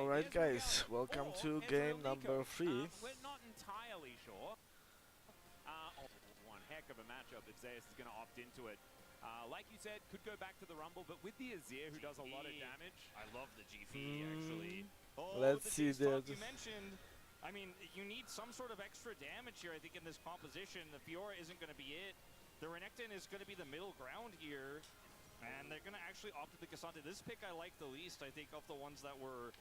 Alright guys, welcome to game number 3. We're not entirely sure. One heck of a matchup if Zeus is going to opt into it. Like you said, could go back to the Rumble, but with the Azir who does a lot of damage. I love the GP actually. Let's see there. You mentioned, I mean, you need some sort of extra damage here, I think, in this composition. The Fiora isn't going to be it. The Renekton is going to be the middle ground here. And they're going to actually opt for the Cassandra. This pick I like the least, I think, of the ones that were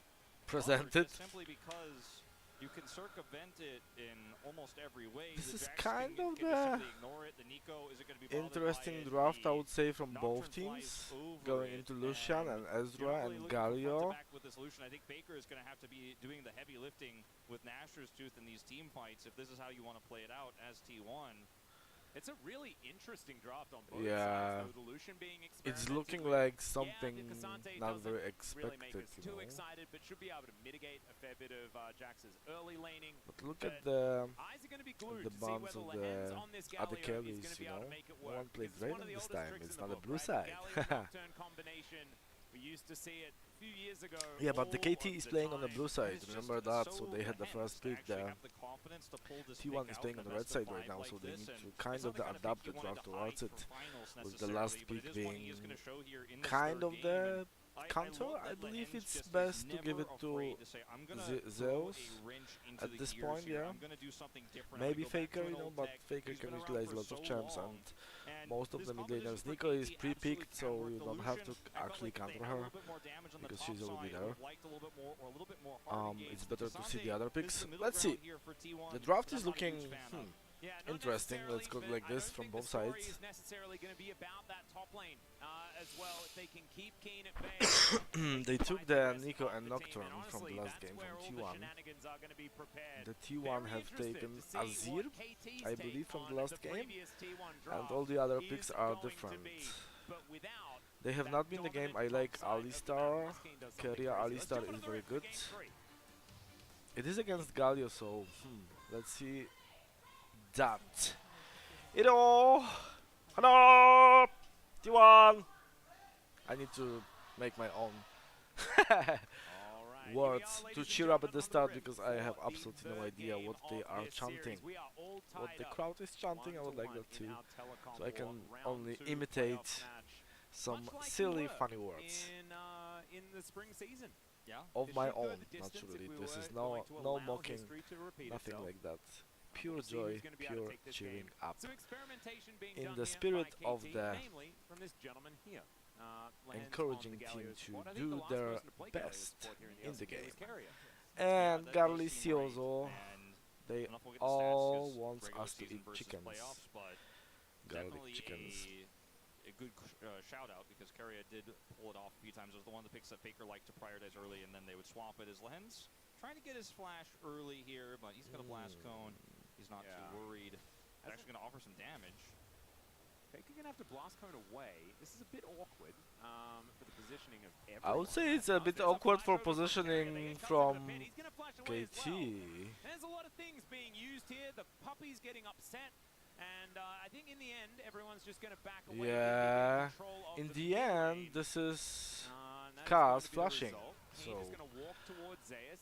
Presented. Simply because you can circumvent it in almost every way. This is The kind of the interesting draft, I would say, from both teams. Going into Lucian and Ezra and Galio. With the solution, I think Faker is going to have to be doing the heavy lifting with Nashor's Tooth in these team fights if this is how you want to play it out as T1. It's a really interesting draft on both sides. The Lucian being It's looking like something the not very really expected, make us too excited, but should be able to mitigate a fair bit of Jax's early laning. But look at the bounds of the other carries, you know. No one played Raven this time, it's not a blue side. We used to see it a few years ago. Yeah, but the KT is playing on the blue side, remember that, so they had the first pick there. T1 is playing on the red side right now, so they need to kind of adapt the draft towards it, with the last pick being kind of the counter. I believe it's best to give it to Zeus at this point, yeah. Maybe Faker, you know, but Faker can utilize lots of champs, and most of the mid laners. Nico is pre-picked, so you don't have to actually counter her, because she's already there. It's better to see the other picks. Let's see. The draft is looking interesting. Let's go like this from both sides. They took the Nico and Nocturne from the last game from T1. The T1 have taken Azir, I believe, from the last game, and all the other picks are different. They have not been the game. I like Alistar. Keria Alistar is very good. It is against Galio, so let's see that. Hello! T1! I need to make my own words to cheer up at the start, because I have absolutely no idea what they are chanting. What the crowd is chanting, I would like that too. So I can only imitate some silly, funny words of my own, naturally. This is no mocking, nothing like that. Pure joy, pure cheering up. In the spirit of the encouraging team to do their best in the game. And Garlicioso, they all want us to eat chickens. Garlic chickens. A good shout out, because Keria did pull it off a few times. It was the one of the picks that Faker liked to prioritize early, and then they would swap it as Lens. Trying to get his flash early here, but he's got a blast cone. He's not too worried. It's actually going to offer some damage. Faker going to have to blast cone away. This is a bit awkward for the positioning of everyone. I would say it's a bit awkward for positioning from KT. There's a lot of things being used here. The puppy's getting upset. And I think in the end, everyone's just going to back away. Yeah, in the end, this is Kaz flashing. So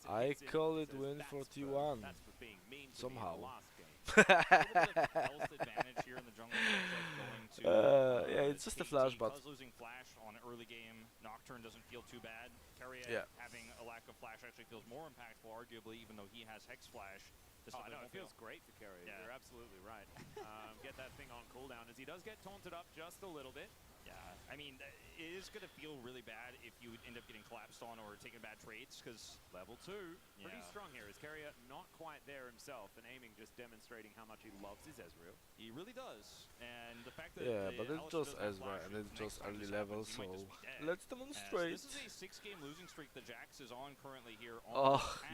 I call it win for T1 somehow. Yeah, it's just a flash, but losing flash on early game, Nocturne doesn't feel too bad. Keria having a lack of flash actually feels more impactful, arguably, even though he has Hex Flash. No, it feels great for Keria. Yeah. You're absolutely right. Get that thing on cooldown, as he does get taunted up just a little bit. Yeah, I mean, it is going to feel really bad if you end up getting collapsed on or taking bad trades, because level 2, pretty strong here. Is Keria not quite there himself, and aiming just demonstrating how much he loves his Ezreal. He really does, and the fact that but it's just Ezra, and it's just early level, so let's demonstrate. This is a 6-game losing streak that Jax is on currently here.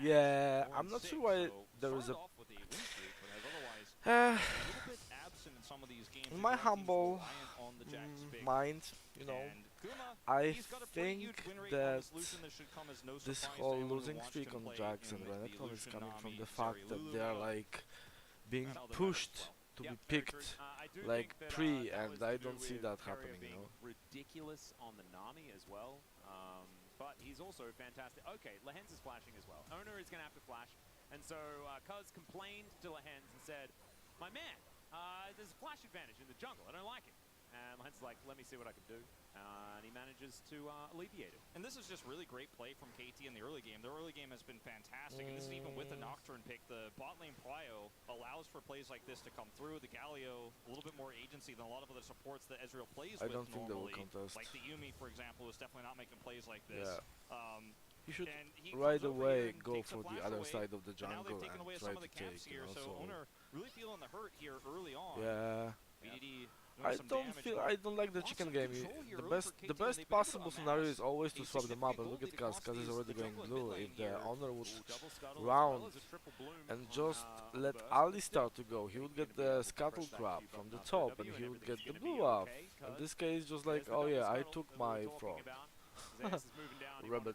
Yeah, I'm not sure why there is a. In my humble mind, you know, I think that this whole losing streak on Jax and Renekton is coming from the fact that they are like being pushed to be picked like pre, and I don't see that happening, you know. Ridiculous on the Nami as well. but he's also fantastic. Okay, Lehens is flashing as well. Owner is going to have to flash. And so Cuz complained to Lehens and said, my man, there's a flash advantage in the jungle. I don't like it. And Lehens is like, let me see what I can do. And he manages to alleviate it. And this is just really great play from KT in the early game. Their early game has been fantastic, and this is even with the Nocturne pick. The bot lane Prio allows for plays like this to come through. The Galio, a little bit more agency than a lot of other supports that Ezreal plays with don't think normally. they will contest. Like the Yumi, for example, is definitely not making plays like this. Yeah. He should he right comes over away here and go takes for the flash other away, side of the and now jungle they've taken and away try some of to the camps take, here, so so Owner really feeling the hurt here early on. yeah. BDD I don't like the chicken game. The best possible scenario is always to swap them up, and look at Kaz. Kaz is already going blue. If the owner would round and just let Ali start to go, he would get the scuttle crab from the top, and he would get the blue off. In this case, just like, oh yeah, I took my frog. Rabbit,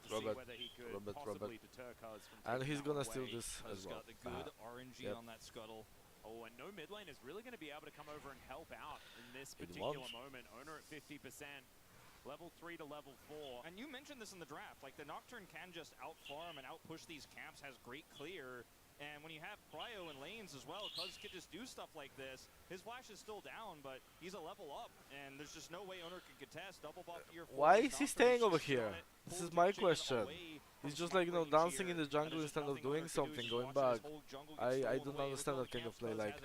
and he's gonna steal this as well. Got the good RNG on that scuttle. Oh, and no mid lane is really going to be able to come over and help out in this particular moment. Owner at 50%, level 3 to level 4. And you mentioned this in the draft, like the Nocturne can just out-farm and out-push these camps, has great clear. And when you have Prio in lanes as well, Cuz could just do stuff like this. His flash is still down, but he's a level up, and there's just no way Owner can contest. Double buff here. Why is he staying over here? This is my question. He's just like, you know, dancing in the jungle instead of doing something, going back. I don't understand that kind of play. Like,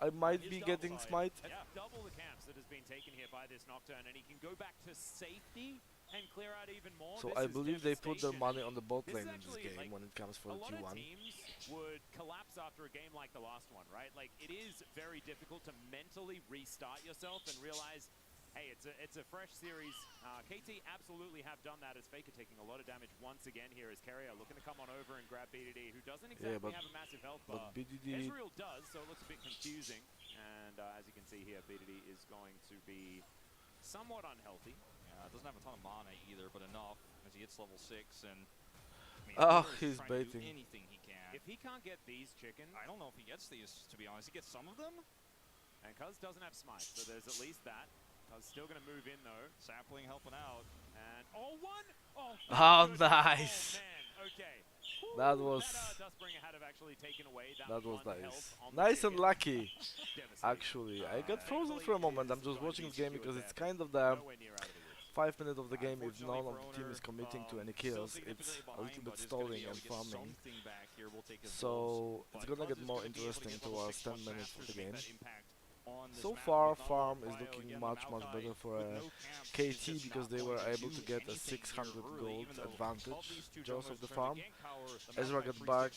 I might be getting smite. Double the camps that has been taken here by this Nocturne, and he can go back to safety and clear out even more. So I believe they put their money on the bot lane in this game when it comes for the T1. A lot of teams would collapse after a game like the last one, right? Like, it is very difficult to mentally restart yourself and realize, hey, it's a fresh series. KT absolutely have done that, as Faker taking a lot of damage once again here as Carrier looking to come on over and grab BDD, who doesn't exactly have a massive health bar. BDD Ezreal does, so it looks a bit confusing. And as you can see here, BDD is going to be somewhat unhealthy. Doesn't have a ton of mana either, but enough as he hits level 6. And I mean, he's baiting. Anything he can. If he can't get these chickens, I don't know if he gets these, to be honest. He gets some of them. And Cuz doesn't have smite, so there's at least that. Cuz still going to move in though. Sapling helping out. And one! Oh, nice. Oh, man. Okay. That was nice. Nice and lucky. Actually, I got frozen for a moment. I'm just watching the game because it's kind of the 5 minutes of the game. If none of the team is committing to any kills, it's a little bit stalling and farming. So it's gonna get more interesting towards 10 minutes of the game. So far, farm is looking much better for KT because they were able to get a 600 gold advantage just of the farm. Ezra got back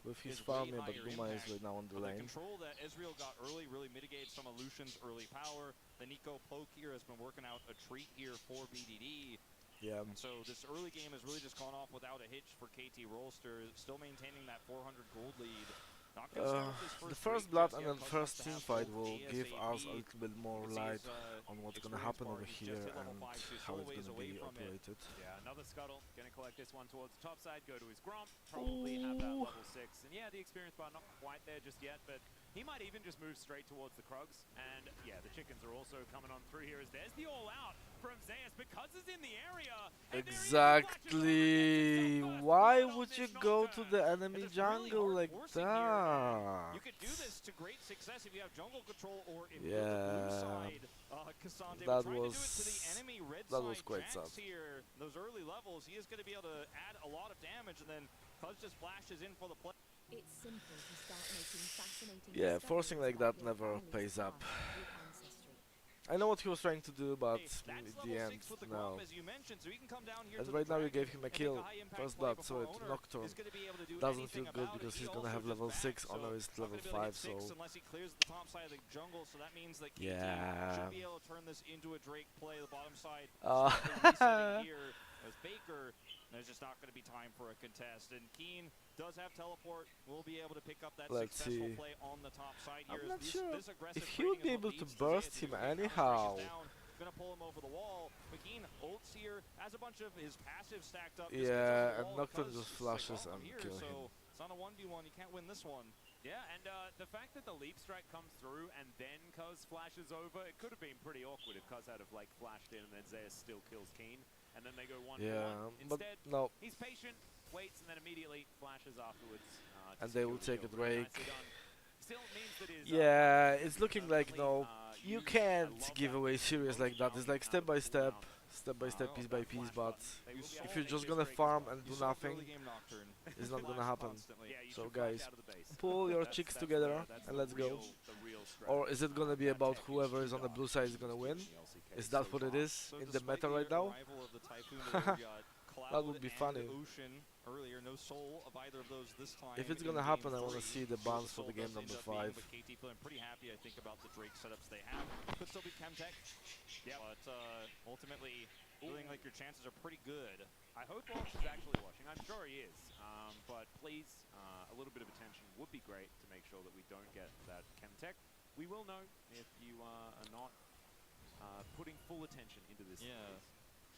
with his farm, but Guma is right now on the lane. The control that Ezreal got early really mitigated some of Lucian's early power. The Nico poke here has been working out a treat here for BDD. Yeah. And so this early game has really just gone off without a hitch for KT Rolster, still maintaining that 400 gold lead. The first blood and then first team fight will give us a little bit more light on what's gonna happen over here and how it's gonna be operated. Yeah, another scuttle, gonna collect this one towards the top side, go to his Gromp, probably have that level 6. And yeah, the experience bar not quite there just yet, but he might even just move straight towards the Krugs. And yeah, the chickens are also coming on through here as there's the all out from Zeus because it's in the area. Exactly. Why would you go to the enemy jungle like that? You could do this to great success if you have jungle control or if you're the blue side. Cassandra that was quite sad. Here, those early levels, he is going to be able to add a lot of damage, and then Cuz just flashes in for the play. It's simple to start making fascinating. Yeah, forcing like that never pays up. I know what he was trying to do, but in the end, no. And right now you gave him a kill, first blood, so it Nocturne doesn't feel good because he's gonna have level 6, Honor is level 5, so... Yeah... There's just not going to be time for a contest, and Keen does have teleport. We'll be able to pick up that successful play on the top side here. I'm not sure if he would be able to burst him anyhow. Gonna pull him over the wall. McKean ults here, has a bunch of his passive stacked up. Yeah, and Nocturne just flashes and kills him. It's on a 1v1, you can't win this one. Yeah, and the fact that the leap strike comes through and then Cuz flashes over, it could have been pretty awkward if Cuz had have like flashed in and then Zeus still kills Keen. and then they go 1-1. Yeah, but Instead, no. he's patient, waits, and then immediately flashes afterwards. And they will take a Drake. Still means that his, Yeah, it's looking like no. You used. I can't love give that away with series like that. It's like step by step, piece by piece. But if you're just gonna farm and do nothing, it's not gonna happen. So guys, pull your chicks together and let's go. Or is it gonna be about whoever is on the blue side is gonna win? Is that what it is in the meta right now? That would be funny. Earlier, no soul of either of those this time. If it's gonna happen, I wanna see the bans for the game number 5. But KT feeling pretty happy, I think, about the Drake setups they have. Could still be Chemtech, but ultimately, feeling like your chances are pretty good. I hope Walsh is actually watching. I'm sure he is. But please, a little bit of attention would be great to make sure that we don't get that Chemtech. We will know if you are not putting full attention into this. Yeah.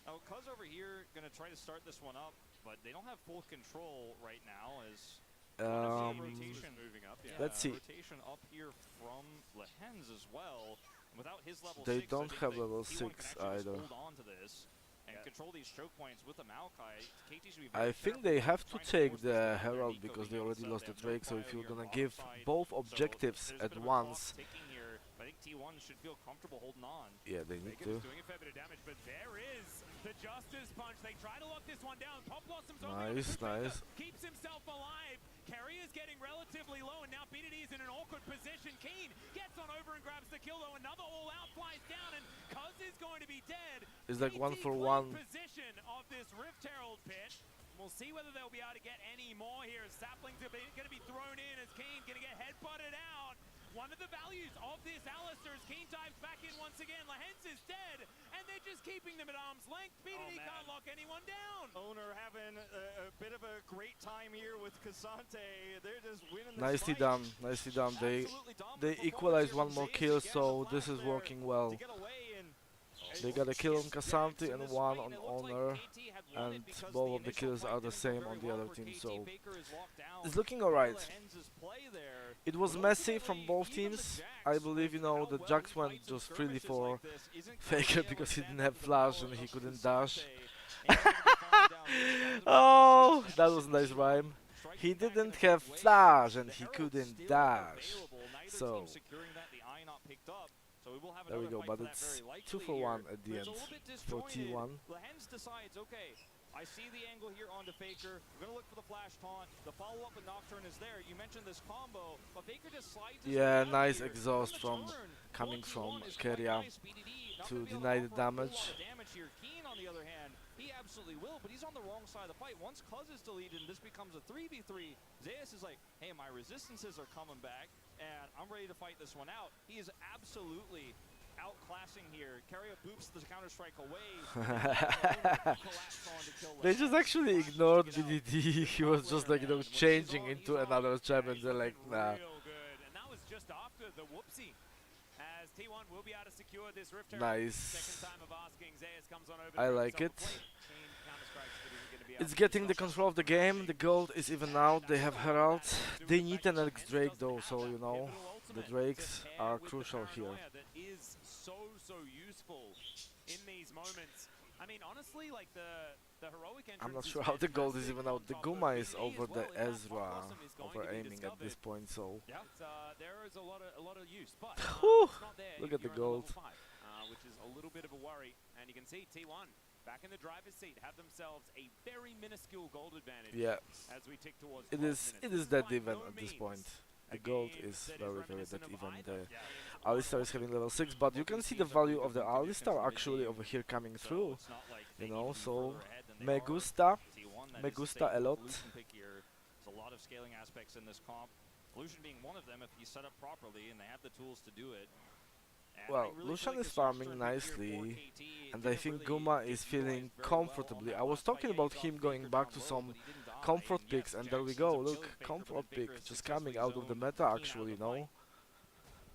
Now, Cuz over here going to try to start this one up, but they don't have full control right now as rotation moving up. Yeah. Let's see. Rotation up here from Lehens as well. And without his level They 6, don't I think have that level T1 can 6 actually just either. hold on to this and control these choke points with the Maokai. KT should be I very think sharp they with have to trying take force this the down there. Herald Nico because they being already set, lost they the have no Drake. So if bio you're here gonna on give side. both So objectives there's a at bit of a clock once, ticking here. I think T1 should feel comfortable holding on. yeah, they need Bacon to. is doing a fair bit of damage, but there is the Justice Punch. They try to lock this one down. Pop Blossom's Nice, nice. keeps himself alive. Carry is getting relatively low, and now BDD is in an awkward position. Keen gets on over and grabs the kill, though. Another all-out flies down, and Cuz is going to be dead. It's like KT 1-for-1. position of this Rift Herald pit. We'll see whether they'll be able to get any more here. Saplings are going to be thrown in as Keen going to get headbutted out. One of the values of this Alistair is Keen dives back in once again. Lehens is dead, and they're just keeping them at arm's length. BDD can't lock anyone down. Owner having a bit of a great time here with Casante. They're just winning this Nicely fight. done, nicely done. They Absolutely dominant equalized performance one more here from kill, Zayas to get so the this flash is there working well. to get away, and They got a kill on it's Casante in and this one fight, on and it looks like Honor, KT had won it and because both of the initial kills fight are the didn't go same very on the well other for team, KT. so Faker is locked down. it's looking alright. Lehens' play there. It was But messy from ultimately, both even the teams. Jax, I believe, you with know, how the well Jax he went fights in just freely skirmishes for like this, isn't gonna Faker be able because to he stand didn't have up to the flash power and he of couldn't Casante. dash. And he's gonna be falling down here. Oh, that was a nice T1 rhyme. striking He back in a didn't big have way. flash and The he Herald's couldn't still dash. available. Neither So team securing that. The eye not picked up. So we will have there we another go, fight but for that it's very likely 2 for here. 1 at the But it's end a little bit for disjointed. T1. Lehens decides, okay, I see the angle here onto Faker. We're going to look for the flash taunt. The follow-up with Nocturne is there. You mentioned this combo, but Faker just slides his way Yeah, out nice here. exhaust And the from turn coming on from T1 is Keria quite nice. BDD not to gonna be able deny the offer a whole lot damage. of damage here. Keen, on the other hand, he absolutely will, but he's on the wrong side of the fight. Once Cuz is deleted and this becomes a 3v3, Zayas is like, hey, my resistances are coming back, and I'm ready to fight this one out. He is absolutely outclassing here. Keria boops the counter-strike away. They just actually ignored BDD. He was just like, you know, changing into another champion. They're like, nah. Real good. And that was just after the whoopsie. As T1 will be able to secure this Rift Herald. Nice. Second time of asking. Zayas comes on over. I to like himself it. a plate. Keen counter-strikes, but isn't gonna be able It's to getting the stop control of the game. The gold is even out. They have Herald. They need an X Drake though, so you know, the Drakes are crucial here. That is so useful in these moments. I mean, honestly, like the heroic entrance. I'm not is sure how the gold is fantastic even on out. The top of Guma is BDD over as the well. In fact, Ezra, Pop Blossom is going over to be aiming at this discovered. point. So Yeah, there is a lot of use, but Whew, it's not there. look if at the you're on gold. level 5, which is a little bit of a worry. And you can see T1 back in the driver's seat have themselves a very minuscule gold advantage. yeah, As we tick towards it 12 is. minutes. It This is that by even no at this means point. a The gold game is that very reminiscent that of even. either The games. Alistar is having level 6, but you can see the value of the Alistar actually over here coming So through. it's not like You they know, need to be so further ahead than they me are. gusta. T1, that Me is a gusta a staple lot. Evolution pick here. There's a lot of scaling aspects in this comp. Evolution being one of them if he's set up properly and they have the tools to do it. And Well, I really Lucian feel like is this roster farming pick here for nicely, KT and I didn't think really Guma get is feeling utilized very well on comfortably. that I was last fight. talking Yeah, he about got him Faker going back down to low, some but he didn't die. comfort And picks, yes, and there we Jax go. ends up Look, killing Faker, comfort but Faker pick is just successfully coming out of the zoned meta Keen out of actually, the you know. fight.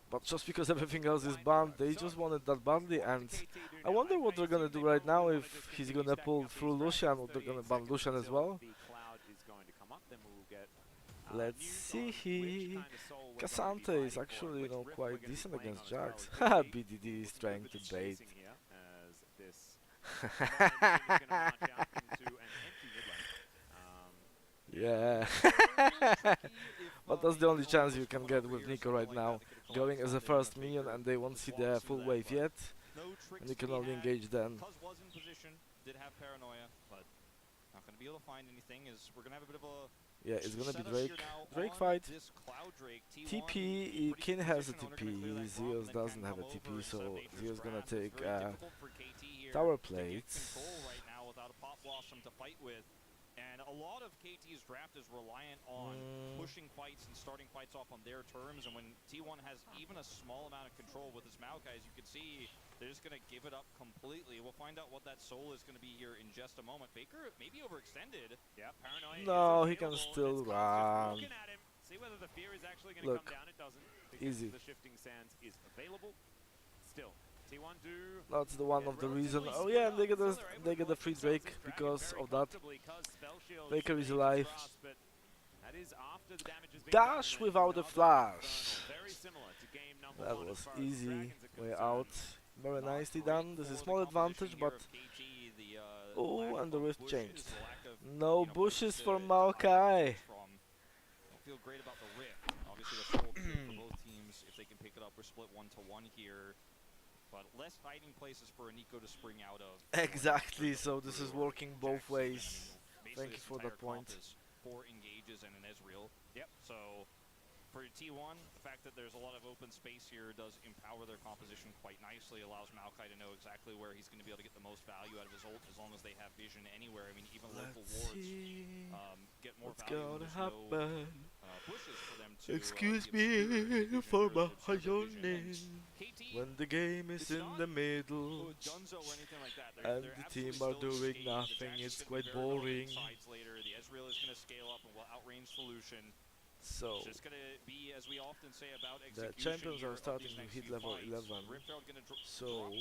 But just because everything else is banned, they just wanted that badly, and KT do I now. wonder what they're gonna They do right now probably if wanted he's to gonna continue pull stacking up through these Lucian, or frags. they're gonna 38 ban seconds Lucian as until well. The cloud is going to come up, then we'll get Let's news see. on which kind of soul we're gonna be Cassante is fighting for, actually, you which know, rift we're quite gonna be decent playing against on as well. Jax. It Haha, could be BDD is looking trying good to with bait. spacing here as this And then the team is going to march out into an empty mid lane. Yeah. But that's the only chance you can get with Nico right now. Going as a first minion and they won't see the full wave yet. No tricks And you to can be only had. engage then. Cuz was in position, did have paranoia, but not going to be able to find anything. Is we're going to have a bit of a Yeah, it's gonna be setup Drake. here now Drake on fight. this Cloud Drake. T1 TP, pretty Kin good has a position. Owner gonna clear TP, that gromp Zeus and then doesn't can have a come TP, over, so Nature's Zeus gonna Grasp. It's take very difficult for KT here tower to get plates. control right now without a Pop Blossom to fight with. And a lot of KT's draft is reliant on pushing fights and starting fights off on their terms. And when T1 has even a small amount of control with his Maokai, as you can see, they're just going to give it up completely. We'll find out what that soul is going to be here in just a moment. Faker maybe overextended. Yeah, Paranoia No, is he can available. still It's Cuz just run. looking at him. See whether the fear is actually going to Look, come down. It doesn't. Because easy. the shifting sands is available. Still, T1 do. That's the one of the reason. Oh yeah, and they get a free Drake because of that. Faker is alive. Dash without a flash. That was easy. Way out. Very nicely done. This is small advantage, but oh, and the rift changed. No bushes for Maokai. Feel great about the rift. Obviously, the soul for both teams if they can pick it up. We're split 1-1 here. But less hiding places for a Nico to spring out of. Exactly, so this is working both ways. Thank you for that point. 4 engages and an Ezreal. Yep. So for T1, the fact that there's a lot of open space here does empower their composition quite nicely. Allows Maokai to know exactly where he's going to be able to get the most value out of his ult as long as they have vision anywhere. I mean, even local wards get more value. There's no bushes for them to. Excuse me for my name. When the game is in the middle and the team are doing nothing, it's quite boring. The Ezreal is going to scale up and will outrange solution. So it's going to be, as we often say about the champions are starting to hit level 11, so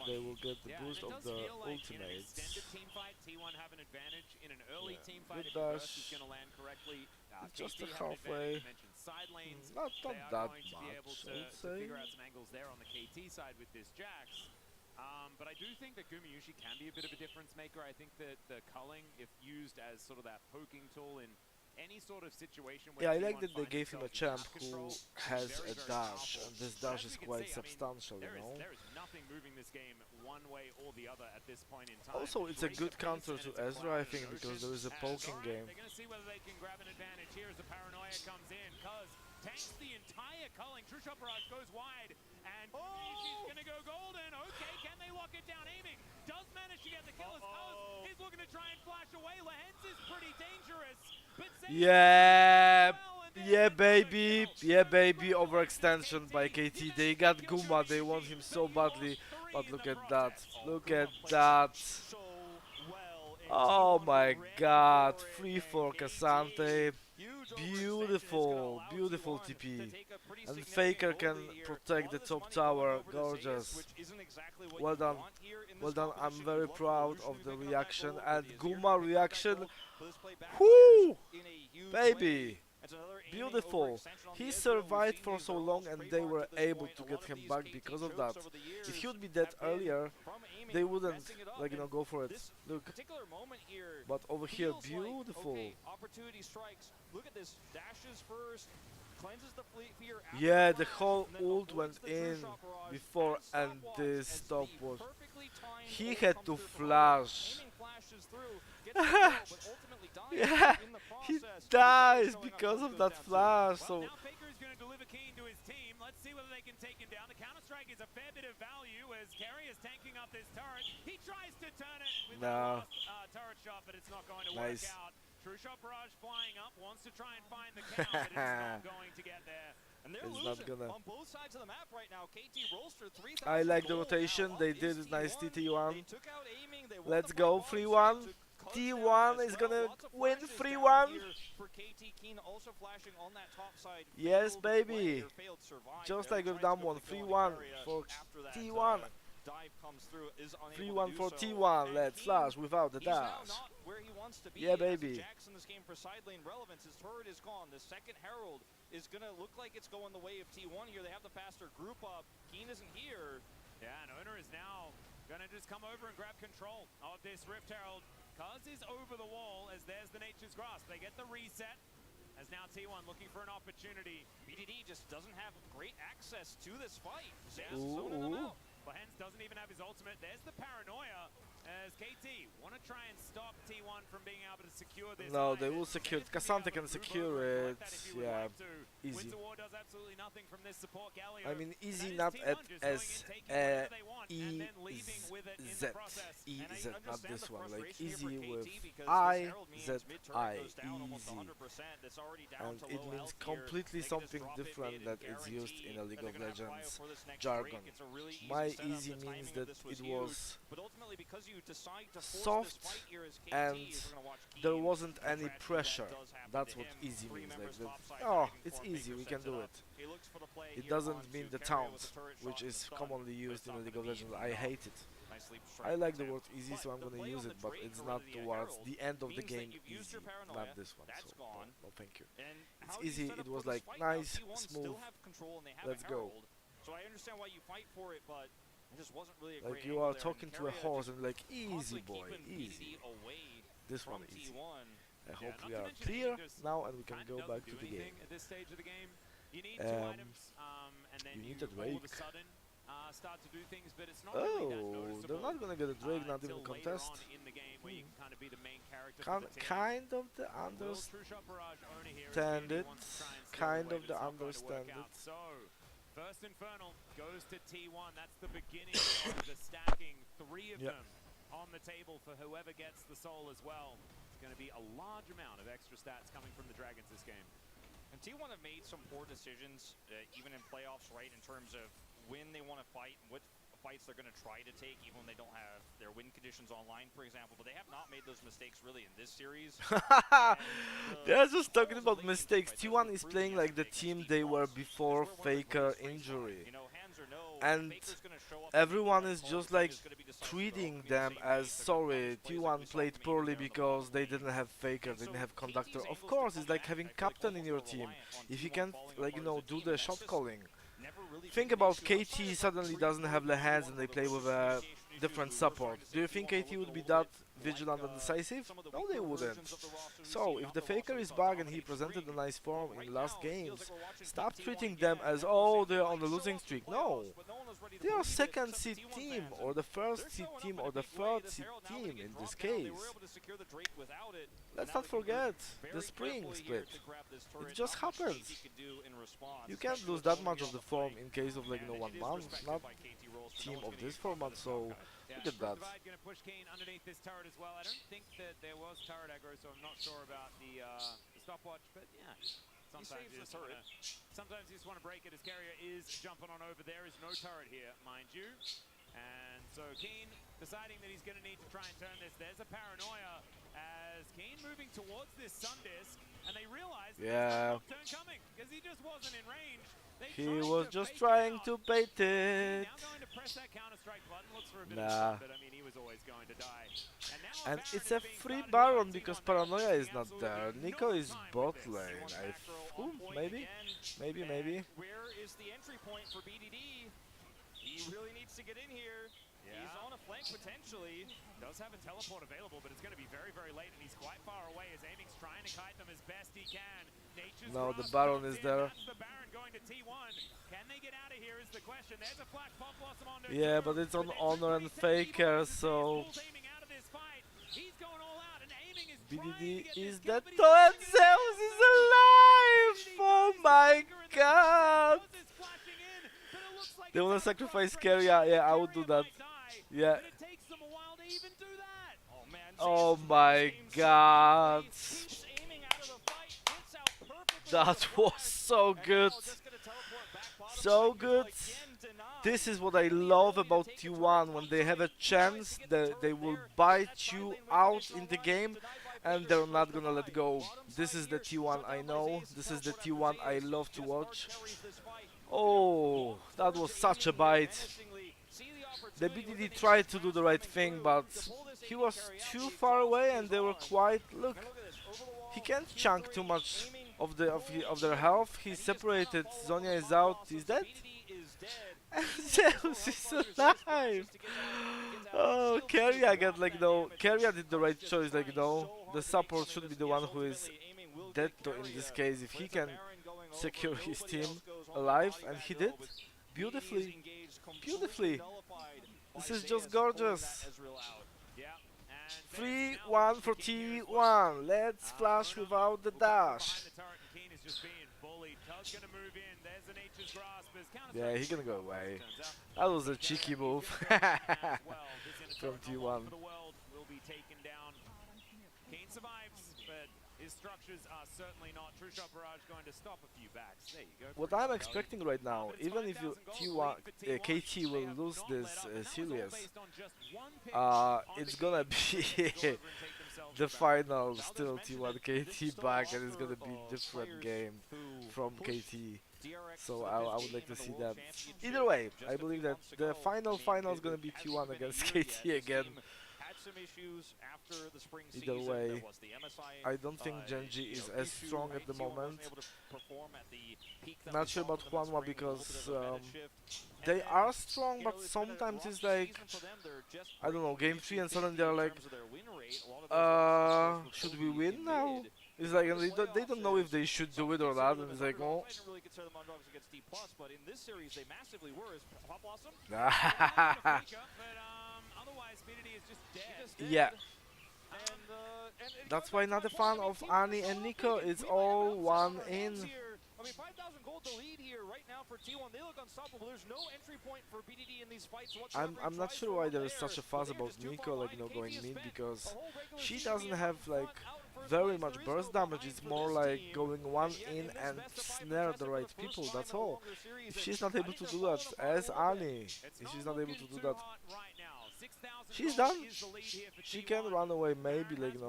they will get the boost of the ultimates. T1 have an advantage in an early team fight. Good If the burst dash. is going to land correctly, Just KT a have an halfway. advantage. You mentioned side lanes. Not They are that going to be able much, to I'd say. figure out some angles there on the KT side with this Jax. But I do think that Gumayusi can be a bit of a difference maker. I think that the culling, if used as sort of that poking tool in any sort of situation where Yeah, I T1 like that they finds gave him a itself in champ map who control, has very, a very dash, powerful. and this As dash we is can quite see, I mean, substantial, you know. there is nothing moving this game one way or the other at this point in time. Also, it's a Drake good the counter pace to and it's Ezra, I Cloud think, and because Ocean. there is a poking Alright, game. they're going to see whether they can grab an advantage here as the Paranoia comes in. Cuz tanks the entire culling. True Shot Barrage goes wide, and Gumayusi's going to go golden. Okay, can they lock it down? Aiming. Does manage to get the kill as Cuz is looking to try and flash away. Lehens is pretty dangerous, but Yeah, yeah, baby, yeah, baby. Overextension by KT. They got Guma. They want him so badly, but look at that. Look at that. Oh my God! Free for Cassante. Beautiful, beautiful TP. And Faker can protect the top tower. Gorgeous. Well done. Well done. I'm very proud of the reaction. And Guma reaction. Whoo! Baby. Beautiful. He survived for so long and they were able to get him back because of that. If he would be dead earlier, they wouldn't, like, you know, go for it. Look. But over here, beautiful. Opportunity strikes. Look at this. Dashes first. Cleanses the fear. Yeah, the whole ult went in before and this stop was. He had to flash. Yeah, he dies because of that flash. So. Now Faker is going to deliver key into his team. Let's see whether they can take him down. The Counter-Strike is a fair bit of value as Carry is tanking up this turret. He tries to turn it with the last turret shot, but it's not going to work out. True Shot Barrage flying up, wants to try and find the count, but it's not going to get there. And they're losing on both sides of the map right now. KT rolls for 3,000. I like the rotation. They did a nice TT1. Let's go, 3-1. T1 is gonna win 3-1. Yes, baby. Just like we've done one. 3-1 for T1. 3-1 for T1. Let's flash without the dash. Yeah, baby. Jackson this game for side lane relevance. His turret is gone. The second Herald is gonna look like it's going the way of T1 here. They have the faster group up. Keen isn't here. Yeah, and Owner is now Gonna just come over and grab control of this Rift Herald. Cuz is over the wall as there's the Nature's Grasp. They get the reset. As now T1 looking for an opportunity. BDD just doesn't have great access to this fight. Yeah. Zoning them out. Lehens doesn't even have his ultimate. There's the paranoia as KT want to try and stop T1 from being able to secure this. No, they will secure it. Cassandra can secure it. Yeah, easy. Winter War does absolutely nothing from this support Galio. I mean, easy That not is at T1 just as going and taking whatever they want and then leaving with it in the EZ, process. And I EZ, not understand this the one. Like frustration here easy for with KT because I this Herald means Z mid-turret I goes down almost easy, 100%. That's already down and to it low means health here. completely They can just something drop it different mid that and is used in a guarantee League that of they're gonna have Legends cryo for this next jargon. break. It's a really easy My setup. easy The means timing that of this it huge, was but ultimately because you decide to force soft this fight here as KT, and we're gonna watch there Keen. wasn't any Tragedy pressure. that does happen That's to what him. easy Three means. Like members that. topside Oh, diving it's for easy. Baker We can sets do up. it. He looks for the play It here doesn't onto mean the Carrier with taunt, a turret shot which and is stun, commonly but used it's in not a League gonna of be Legends. enough. I hate it. Nicely I strike like the attempt. word easy, so But I'm the gonna play use on it, the but Drake it's over not the towards Herald the end of the means that game you've used easy. your paranoia, Not this one. that's So gone. no, thank you. And It's how do you easy, set up it was for this like fight now? nice, T1 smooth. still have control and they have Let's a go. Herald, so I understand why you fight for it, but it just wasn't really a Like great you angle are there, talking and to a Carrier horse just and like easy constantly boy, keeping easy. BDD away This from one easy. T1. I hope not we to are mention clear Aegis now and we can kinda go doesn't back to do the anything game. at this stage of the game. You need two items, and then you you need a all of a Drake. sudden start to do things, but it's not really that Oh, noticeable. they're not gonna get a Drake, not until even later contest. on in the game where you can kind of be the main character for the team. Kind of the Will True Shot Barrage owner here as understand BDD it. wants to try and steal Kind away, of but the it's not going to work understand out. it. So, first Infernal goes to T1. That's the beginning of the stacking. Three of Yep. them on the table for whoever gets the soul as well. It's going to be a large amount of extra stats coming from the Dragons this game. And T1 have made some poor decisions, even in playoffs, right, in terms of when they want to fight and what fights they're going to try to take, even when they don't have their win conditions online, for example. But they have not made those mistakes really in this series. They're just talking about mistakes. T1 is playing like the team they were before Faker injury. And everyone is just like treating them as sorry, T1 played poorly because they didn't have Faker, didn't have Conductor. Of course, it's like having captain in your team. If you can't, like, you know, do the shot calling. Think about KT suddenly doesn't have the hands and they play with a different support. Do you think KT would be that vigilant and decisive? No, they wouldn't. So, if the Faker is back and he presented a nice form in last games, stop treating them as, oh, they're on the losing streak. No. They are second seed team, or the first seed team, or the third seed team in this case. Let's not forget the spring split. It just happens. You can't lose that much of the form in case of, like, 1 month, not team of this format, so look at that. Going to push Kane underneath this turret as well. I don't think that there was turret aggro, so I'm not sure about the stopwatch, but yeah. Sometimes you just want to break it as Carrier is jumping on over. There is no turret here, mind you. And so Keen deciding that he's going to need to try and turn this. There's a paranoia as Keen moving towards this sun disc, and they realize there's no turn coming because he just wasn't in range. He was just trying to bait it. Now going to press that counter-strike button, looks for a bit Nah. of stun, but I mean, he was always going to die. And Baron it's is a being free started Baron by because T1. Paranoia is not Absolutely there. no Nico is time bot with this. lane. Macro on point Maybe? again. Maybe. And where is the entry point for BDD? He really needs to get in here. He's on a flank potentially. Does have a teleport available, but it's going to be very, very late, and he's quite far away as Aiming's trying to kite them as best he can. Nature's No, the Grasp Baron comes is in. there. That's the Baron going to T1. Can they get out of here is the question. There's a flash pop blossom on their Yeah, two, but it's on then Honor and Ripper's taking Faker, on the so Bulls aiming out of this fight. He's going all out, and Aiming is trying to BDD get is this kill, dead. but he's Toad not gonna Zeus get is it. alive! BDD Oh goes my Faker in the god! Buzz is flashing in, but it looks like They it's wanna out of sacrifice frustration. Carrier. Yeah, I would do Carrier that. might die, Yeah. but it takes them a while to even do that. Oh man. Oh Zeus my plays this game so god. beautifully. Keeps aiming out of the fight, hits out perfectly That with the was flash, so and now good. just gonna teleport back bottom So side, good. again denied. This is what I love about T1. When they have a chance, they will bite you out in the game and they're not gonna let go. This is the T1 I know. This is the T1 I love to watch. Oh, that was such a bite. The BDD tried to do the right thing, but he was too far away and they were quite... Look, he can't chunk too much of their health. He's separated. Zonia is out. He's dead. And Zeus is alive. Oh, Keria get like Keria did the right choice, like the support should be the one who is dead to in this case. If he can secure his team alive, and he did beautifully, beautifully. This is just gorgeous. Yeah, and there's 3-1 for T1. Let's flash without the dash. behind the turret, and Keen is just being bullied. Tug's gonna move in. There's a Nature's Grasp. As Yeah, he can go away. That was a cheeky move from T1. For the world will be taken down. Keen survives, but his structures are certainly not. True Shot Barrage going to stop a few backs. There you go. What I'm expecting right now, even if you T1 KT will lose this series, it's gonna be the final. Still T1 KT back, and it's gonna be different game from KT. So I would like to see that. Either way, I believe that the final is gonna be T1 against KT again. Either way, I don't think Genji is as strong at the moment. Not sure about Juanma because they are strong, but sometimes it's like, I don't know, game 3 and suddenly they're like, should we win now? It's like, and they don't know if they should do it or not, and it's like, oh. Yeah. That's why not a fan of Ani and Nico. It's all one in. I mean, 5,000 gold to lead here right now for T1. They look unstoppable. There's no entry point for BDD in these fights whatsoever. I'm not sure why there is such a fuss about Nico, like, going mid, because she doesn't have like very much burst damage. It's more like going one in and snare the right people. That's all. If she's not able to do that, as Ani, if she's not able to do that, she's done. She can run away, maybe, like,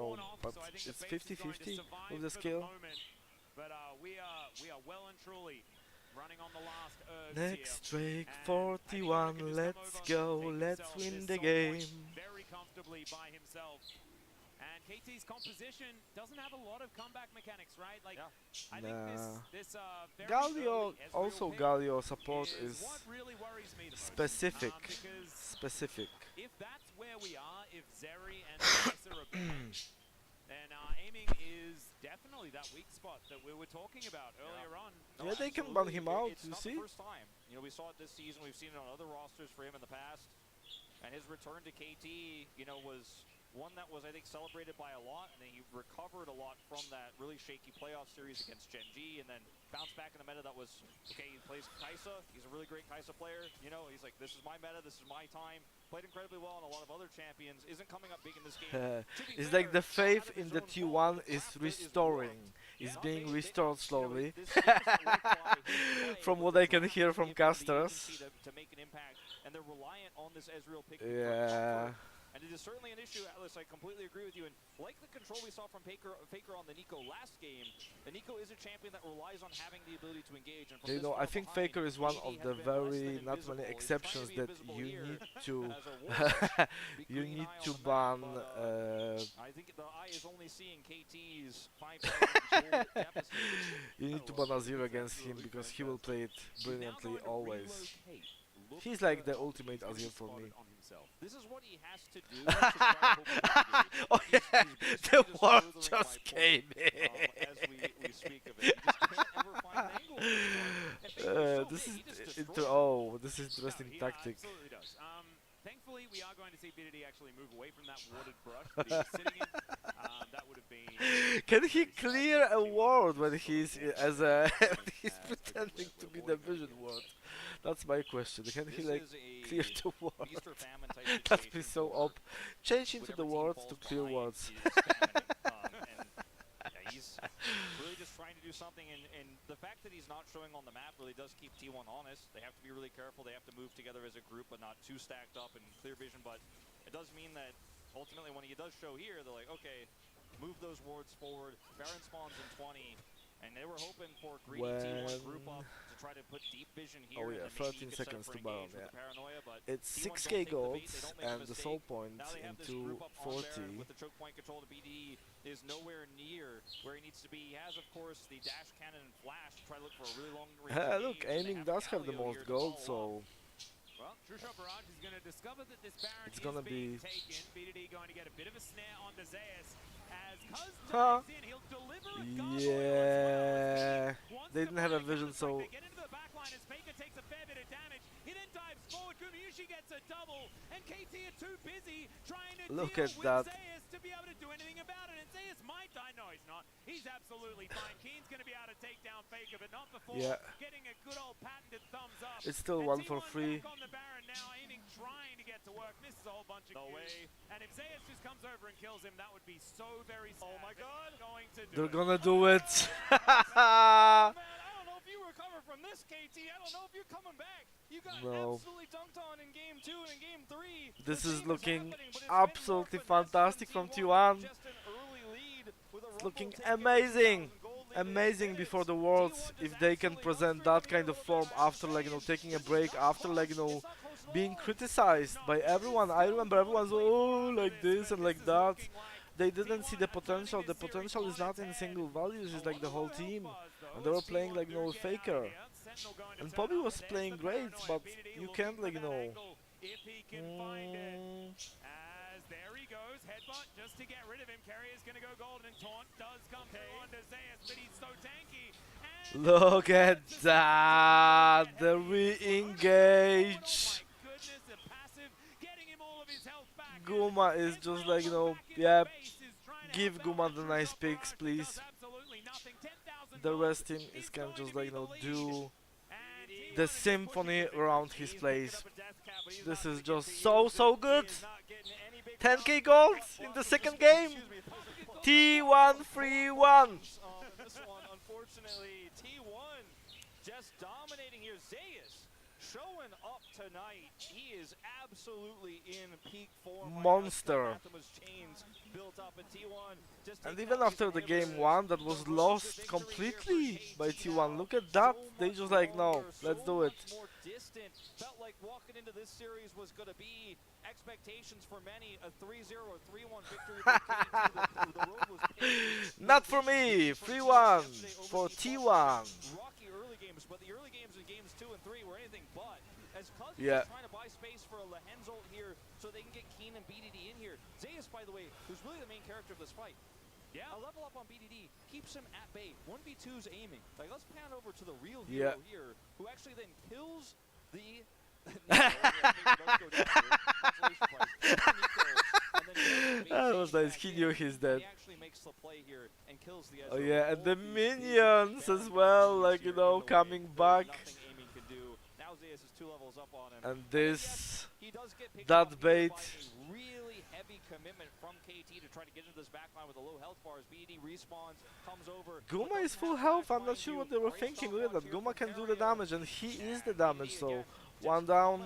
but it's 50-50 with the skill. But we are well and truly running on the last Next Drake 41, let's go, let's win the game. Very comfortably by himself. And KT's composition doesn't have a lot of comeback mechanics, right? Like, I think this very Galio, also Galio support is really worries me the most, specific. If that's where we are, if Zeri and Kaiser are banned, then aiming is definitely that weak spot that we were talking about earlier on. Yeah, they can ban him out, you see? It's not the first time. You know, we saw it this season. We've seen it on other rosters for him in the past. And his return to KT, was one that was, I think, celebrated by a lot, and then he recovered a lot from that really shaky playoff series against Genji, and then bounced back in the meta that was, okay, he plays Kai'Sa, he's a really great Kai'Sa player, he's like, this is my meta, this is my time, played incredibly well on a lot of other champions, isn't coming up big in this game. It's like the faith in the T1 is restoring, is being restored slowly, from what I can hear from casters. To make an impact, and they're reliant on this Ezreal pick. Yeah. And it is certainly an issue, Atlas. I completely agree with you. And like the control we saw from Faker on the Nico last game, the Nico is a champion that relies on having the ability to engage. And I think Faker is one of the very not many exceptions that you need to you need to ban. I think the eye is only seeing KT's 5,000 deficit. You need to ban Azir against him because he will play it brilliantly always. He's like the ultimate Azir for me. This is what he has to do to try to oh yeah, the ward just came in. As we speak of it, he just can't ever find an angle. This is this is interesting tactic. Absolutely does. Thankfully, we are going to see BDD actually move away from that warded brush that he was sitting in. That would have been. Can he clear a ward when he's he's pretending to be the vision ward? That's my question. Can he like clear the ward? That'd be so op. Change into the wards to clear wards. He's really just trying to do something, and the fact that he's not showing on the map really does keep T1 honest. They have to be really careful. They have to move together as a group, but not too stacked up and clear vision. But it does mean that ultimately when he does show here, they're like, okay, move those wards forward. Baron spawns in 20. And they were hoping for greedy T1 group up to try to put deep vision here. Oh yeah, 13 seconds to Baron, yeah. It's T1 6k gold and the soul point into 40. With the choke point control to BD is nowhere near where he needs to be. He has, of course, the dash cannon and flash to try to look for a really long range. Look, aiming does have the most gold, so... Well, True Shot Barrage is going to discover that this Baron It's is gonna being be taken. BDD going to get a bit of a snare on the Zeus. As Cuz Huh. dives in, he'll deliver a gargoyle as Yeah, well. they didn't have a vision, so They get into the back line as Faker takes a fair bit of damage. He then dives forward. Gumayushi gets a double, and KT are too busy trying to look deal at with that. Zeus to be able to do anything about it. And Zeus might die. No, he's not. He's absolutely fine. Keen's going to be able to take down Faker, but not before getting a good old patented thumbs up. It's still And one for T1 free. back on the Baron now, aiming, trying to get to work. Misses a whole bunch of Qs. And if Zeus just comes over and kills him, that would be so very sad. Oh my god. Going to do They're it. gonna do it. Man, I don't know if you recover from this, KT. I don't know if you're coming back. You got No. absolutely dunked on in game 2 and game 3. This The is same looking happening, but it's absolutely been more finesse fantastic from T1. Just an early lead with a It's Rumble looking taking amazing. 2,000 gold lead in Amazing minutes. before the Worlds. T1 If just they can absolutely present illustrating that kind the of form middle after, like, you know, taking a This is break, not after, like, you close. know, It's not close at being all. criticized by everyone. I remember everyone's, oh, like this and like that. They didn't see the potential. The potential is not in single values, it's like the whole team. And they were playing like no Faker. And Bobby was playing great, but you can't, like, you know. As there he goes, headbutt just to get rid of him. Carrier's gonna go golden, and Taunt does come through onto Zeus, but he's so tanky. And Look at that! The re-engage. oh my goodness, the passive, getting him all of his health back. Guma is just like, you know, yeah, give Guma the nice picks, please. The rest team is can just, like, you know, do the symphony around his plays. This is just so good. 10k gold in the second game. T1 3-1. This one, unfortunately, T1 just dominating here. Zeus showing up tonight. He is absolutely in peak form. Monster. Chains built up in T1. Just And taking even out after these the game inhibitors. 1 that was lost completely by T1. Look at that. They just like, no, let's do it. More distant. Felt like walking into this series was going to be expectations for many a 3-0 or 3-1 victory for KT. The road was paved. Not for me. 3-1 for T1. Rocky early games, but the early games in games 2 and 3 were anything but. As Cuz Yeah. is trying to buy space for a Lehenzel here so they can get Keen and BDD in here. Zeus, by the way, who's really the main character of this fight. Yeah, a level up on BDD keeps him at bay. 1v2's aiming. Like, let's pan over to the real hero here, who actually then kills the... That was nice. He knew he's dead. He actually makes the play here and kills the Oh yeah, and the minions as well, like, you know, coming back. Nothing aiming can do. Now Zeus is 2 levels up on him. And this, He does get picked that off bait. by a really heavy commitment from KT to try to get into this backline with a low health bar as BD respawns, comes over. Guma is full health. I'm not sure what they were thinking. Look at that. Guma can do the damage, and he is the damage. So 1 down,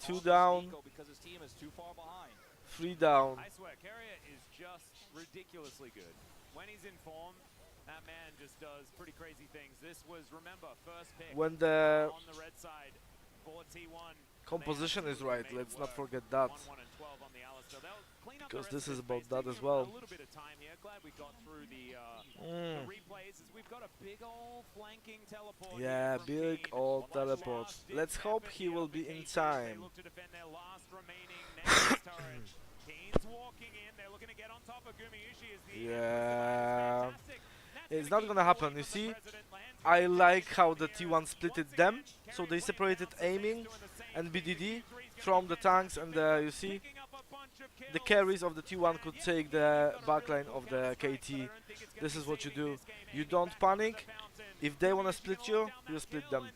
2 down, 3 down. I swear, Carrier is just ridiculously good. When he's in form, that man just does pretty crazy things. This was, remember, first pick When the on the red side for T1. composition is right, let's not forget that. 1-1 and 12 on the Alistair. They'll clean up Because the rest this of is this about base. that Taking as well. A little bit of time here. Glad we got through the replays. As we've got a big old flanking teleport. Yeah, here from big Keen. old Well, that teleport. last ditch Let's hope effort he here will for be in KT as time. They look to defend their last remaining Nexus turret. Keen's walking in. They're looking to get on top of Gumayushi as the Yeah. fantastic. It's not gonna happen, you see. I like how the T1 splitted them, so they separated aiming and BDD from the tanks, and you see, the carries of the T1 could take the backline of the KT. This is what you do. You don't panic. If they wanna split you, you split them.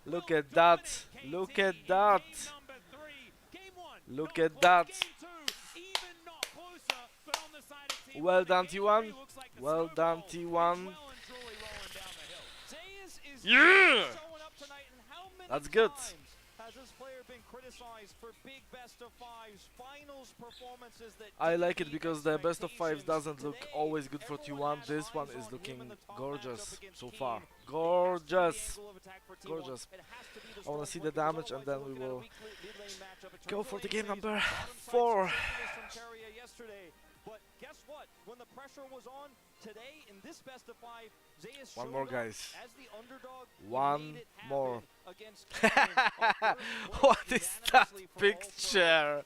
Look at that. Look at that. Look at that. Well done, T1. Well done, T1. Yeah! That's good. Has this player been criticized for big best of fives, finals performances that I like it because the best of fives doesn't look always good for T1. This one is looking gorgeous so far. Gorgeous. Gorgeous. I want to see the damage, and then we will go for the game number 4. But guess what? when the pressure was on. Today, in this best of 5, Zeus One showed more, up guys. as the underdog. He One made it more. happen against Kevin, our first place What is that unanimously for picture?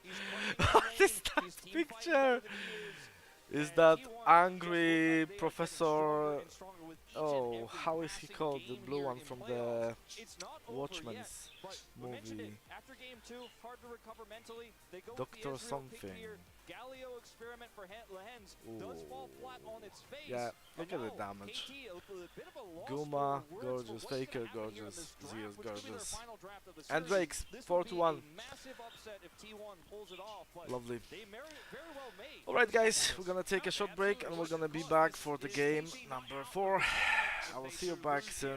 All-Pro. He's What is his that team fighting picture? better than he is. Is And that T1 just looked angry like they are getting Professor? stronger and stronger with each and Oh, every how is he passing called? The game blue here one in from playoffs. the It's not over Watchmen's yet, but we mentioned it movie. after game 2, hard to recover mentally. They go Dr. with the Ezreal pick something. here. Galio experiment for Lehens does fall flat on its face. Yeah, look at the now damage. KT, a bit of a loss Guma, for words gorgeous. for what's Faker, gonna happen here in gorgeous. this draft, Zeus, which could be their gorgeous. final draft of the And series. Drakes, This 4 would to be 1. a massive upset if T1 pulls it off, but Lovely. they very well may. Alright, guys, we're gonna take a short break and we're gonna be back for the game number 4. I will see you back soon.